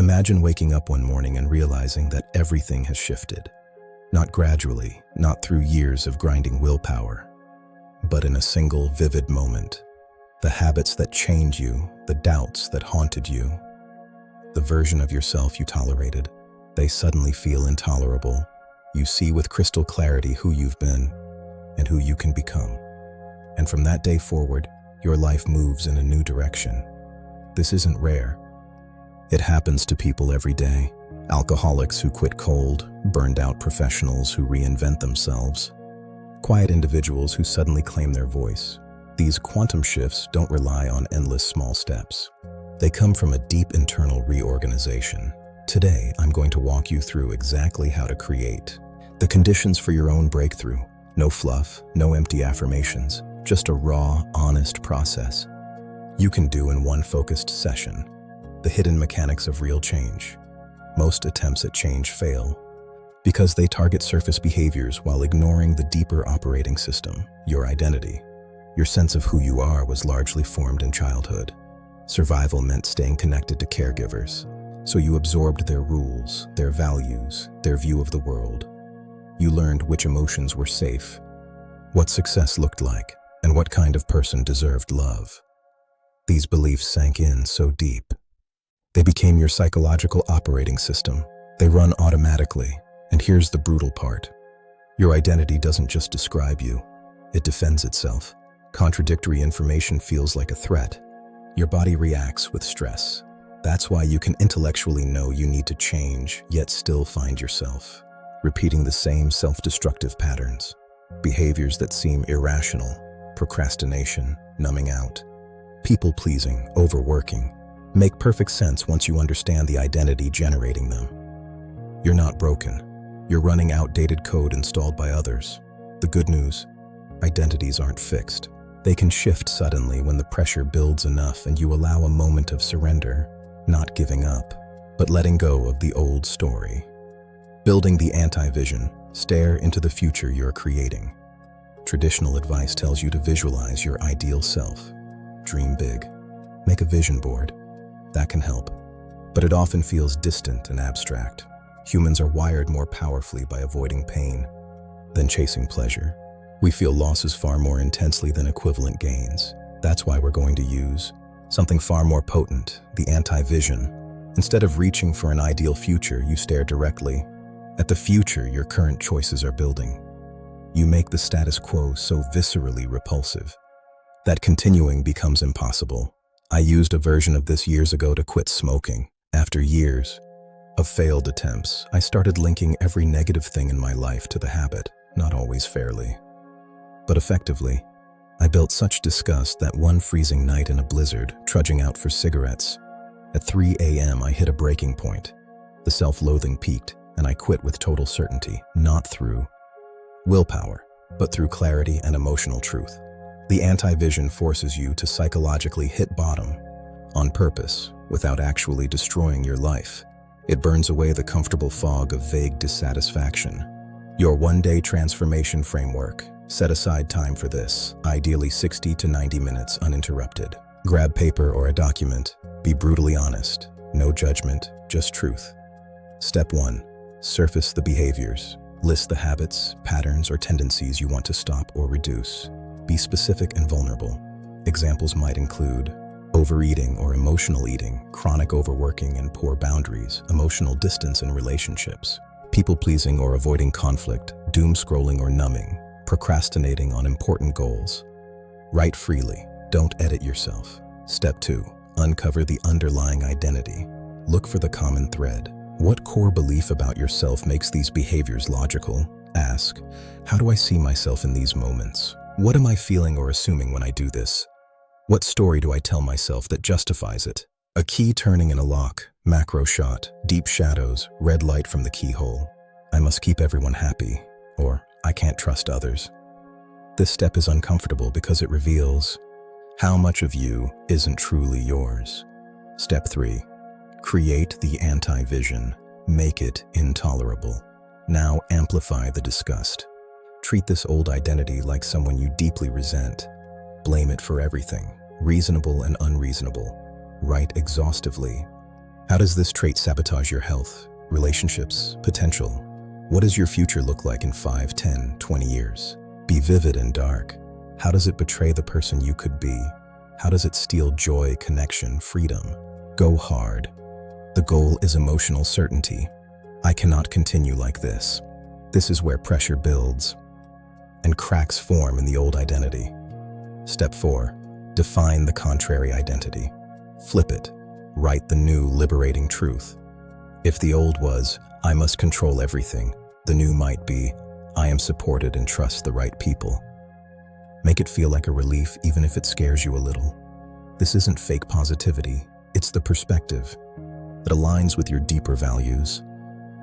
Imagine waking up one morning and realizing that everything has shifted. Not gradually, not through years of grinding willpower, but in a single vivid moment. The habits that chained you, the doubts that haunted you, the version of yourself you tolerated, they suddenly feel intolerable. You see with crystal clarity who you've been and who you can become. And from that day forward, your life moves in a new direction. This isn't rare. It happens to people every day. Alcoholics who quit cold, burned out professionals who reinvent themselves, quiet individuals who suddenly claim their voice. These quantum shifts don't rely on endless small steps. They come from a deep internal reorganization. Today, I'm going to walk you through exactly how to create the conditions for your own breakthrough. No fluff, no empty affirmations, just a raw, honest process you can do in one focused session. The hidden mechanics of real change. Most attempts at change fail because they target surface behaviors while ignoring the deeper operating system, your identity. Your sense of who you are was largely formed in childhood. Survival meant staying connected to caregivers, so you absorbed their rules, their values, their view of the world. You learned which emotions were safe, what success looked like, and what kind of person deserved love. These beliefs sank in so deep. They became your psychological operating system. They run automatically. And here's the brutal part. Your identity doesn't just describe you, it defends itself. Contradictory information feels like a threat. Your body reacts with stress. That's why you can intellectually know you need to change, yet still find yourself repeating the same self-destructive patterns. Behaviors that seem irrational, procrastination, numbing out, people-pleasing, overworking, make perfect sense once you understand the identity generating them. You're not broken. You're running outdated code installed by others. The good news, identities aren't fixed. They can shift suddenly when the pressure builds enough and you allow a moment of surrender, not giving up, but letting go of the old story. Building the anti-vision, stare into the future you're creating. Traditional advice tells you to visualize your ideal self. Dream big. Make a vision board. That can help, but it often feels distant and abstract. Humans are wired more powerfully by avoiding pain than chasing pleasure. We feel losses far more intensely than equivalent gains. That's why we're going to use something far more potent, the anti-vision. Instead of reaching for an ideal future, you stare directly at the future your current choices are building. You make the status quo so viscerally repulsive that continuing becomes impossible. I used a version of this years ago to quit smoking. After years of failed attempts, I started linking every negative thing in my life to the habit, not always fairly, but effectively. I built such disgust that one freezing night in a blizzard, trudging out for cigarettes, at 3 a.m. I hit a breaking point. The self-loathing peaked, and I quit with total certainty, not through willpower, but through clarity and emotional truth. The anti-vision forces you to psychologically hit bottom on purpose without actually destroying your life. It burns away the comfortable fog of vague dissatisfaction. Your one-day transformation framework. Set aside time for this, ideally 60 to 90 minutes uninterrupted. Grab paper or a document. Be brutally honest. No judgment, just truth. Step 1. Surface the behaviors. List the habits, patterns, or tendencies you want to stop or reduce. Be specific and vulnerable. Examples might include overeating or emotional eating, chronic overworking and poor boundaries, emotional distance in relationships, people-pleasing or avoiding conflict, doom scrolling or numbing, procrastinating on important goals. Write freely. Don't edit yourself. Step 2. Uncover the underlying identity. Look for the common thread. What core belief about yourself makes these behaviors logical? Ask, how do I see myself in these moments? What am I feeling or assuming when I do this? What story do I tell myself that justifies it? A key turning in a lock, macro shot, deep shadows, red light from the keyhole. I must keep everyone happy, or I can't trust others. This step is uncomfortable because it reveals how much of you isn't truly yours. Step 3. Create the anti-vision. Make it intolerable. Now amplify the disgust. Treat this old identity like someone you deeply resent. Blame it for everything, reasonable and unreasonable. Write exhaustively. How does this trait sabotage your health, relationships, potential? What does your future look like in 5, 10, 20 years? Be vivid and dark. How does it betray the person you could be? How does it steal joy, connection, freedom? Go hard. The goal is emotional certainty. I cannot continue like this. This is where pressure builds and cracks form in the old identity. Step 4. Define the contrary identity. Flip it. Write the new, liberating truth. If the old was, I must control everything, the new might be, I am supported and trust the right people. Make it feel like a relief even if it scares you a little. This isn't fake positivity, it's the perspective that aligns with your deeper values.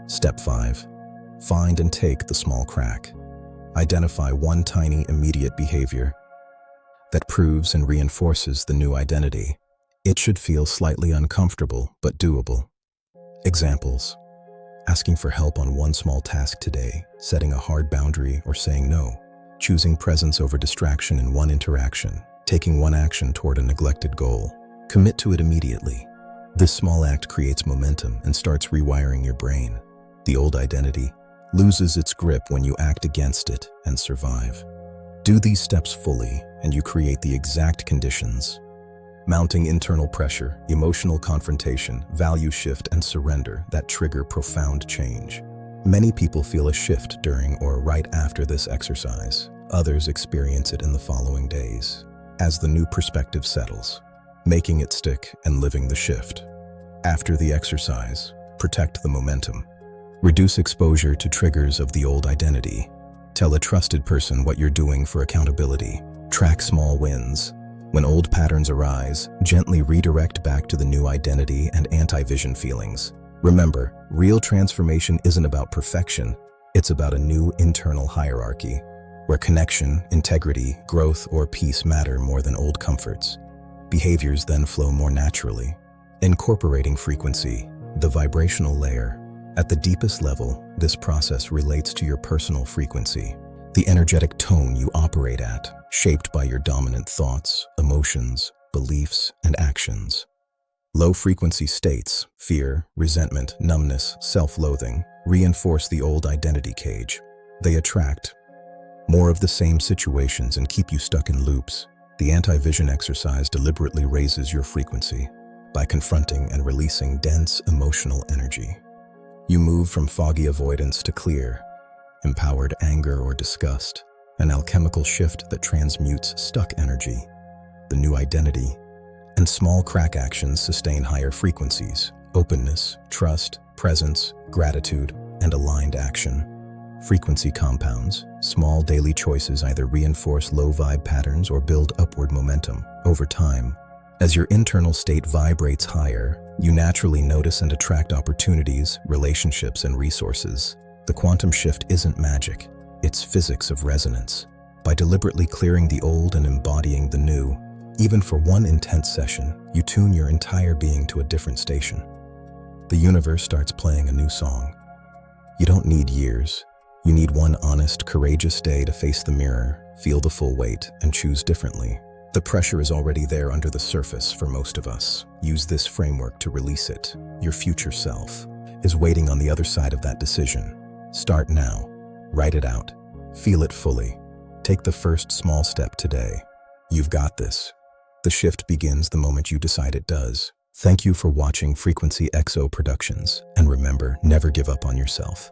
Step 5. Find and take the small crack. Identify one tiny, immediate behavior that proves and reinforces the new identity. It should feel slightly uncomfortable, but doable. Examples: asking for help on one small task today, setting a hard boundary or saying no, choosing presence over distraction in one interaction, taking one action toward a neglected goal. Commit to it immediately. This small act creates momentum and starts rewiring your brain. The old identity loses its grip when you act against it and survive. Do these steps fully, and you create the exact conditions: mounting internal pressure, emotional confrontation, value shift, and surrender that trigger profound change. Many people feel a shift during or right after this exercise. Others experience it in the following days, as the new perspective settles, making it stick and living the shift. After the exercise, protect the momentum. Reduce exposure to triggers of the old identity. Tell a trusted person what you're doing for accountability. Track small wins. When old patterns arise, gently redirect back to the new identity and anti-vision feelings. Remember, real transformation isn't about perfection, it's about a new internal hierarchy, where connection, integrity, growth, or peace matter more than old comforts. Behaviors then flow more naturally. Incorporating frequency, the vibrational layer. At the deepest level, this process relates to your personal frequency, the energetic tone you operate at, shaped by your dominant thoughts, emotions, beliefs, and actions. Low-frequency states, fear, resentment, numbness, self-loathing, reinforce the old identity cage. They attract more of the same situations and keep you stuck in loops. The anti-vision exercise deliberately raises your frequency by confronting and releasing dense emotional energy. You move from foggy avoidance to clear, empowered anger or disgust, an alchemical shift that transmutes stuck energy. The new identity and small crack actions sustain higher frequencies: openness, trust, presence, gratitude, and aligned action. Frequency compounds. Small daily choices either reinforce low vibe patterns or build upward momentum. Over time, as your internal state vibrates higher, you naturally notice and attract opportunities, relationships, and resources. The quantum shift isn't magic, it's physics of resonance. By deliberately clearing the old and embodying the new, even for one intense session, you tune your entire being to a different station. The universe starts playing a new song. You don't need years. You need one honest, courageous day to face the mirror, feel the full weight, and choose differently. The pressure is already there under the surface for most of us. Use this framework to release it. Your future self is waiting on the other side of that decision. Start now. Write it out. Feel it fully. Take the first small step today. You've got this. The shift begins the moment you decide it does. Thank you for watching Frequency XO Productions, and remember, never give up on yourself.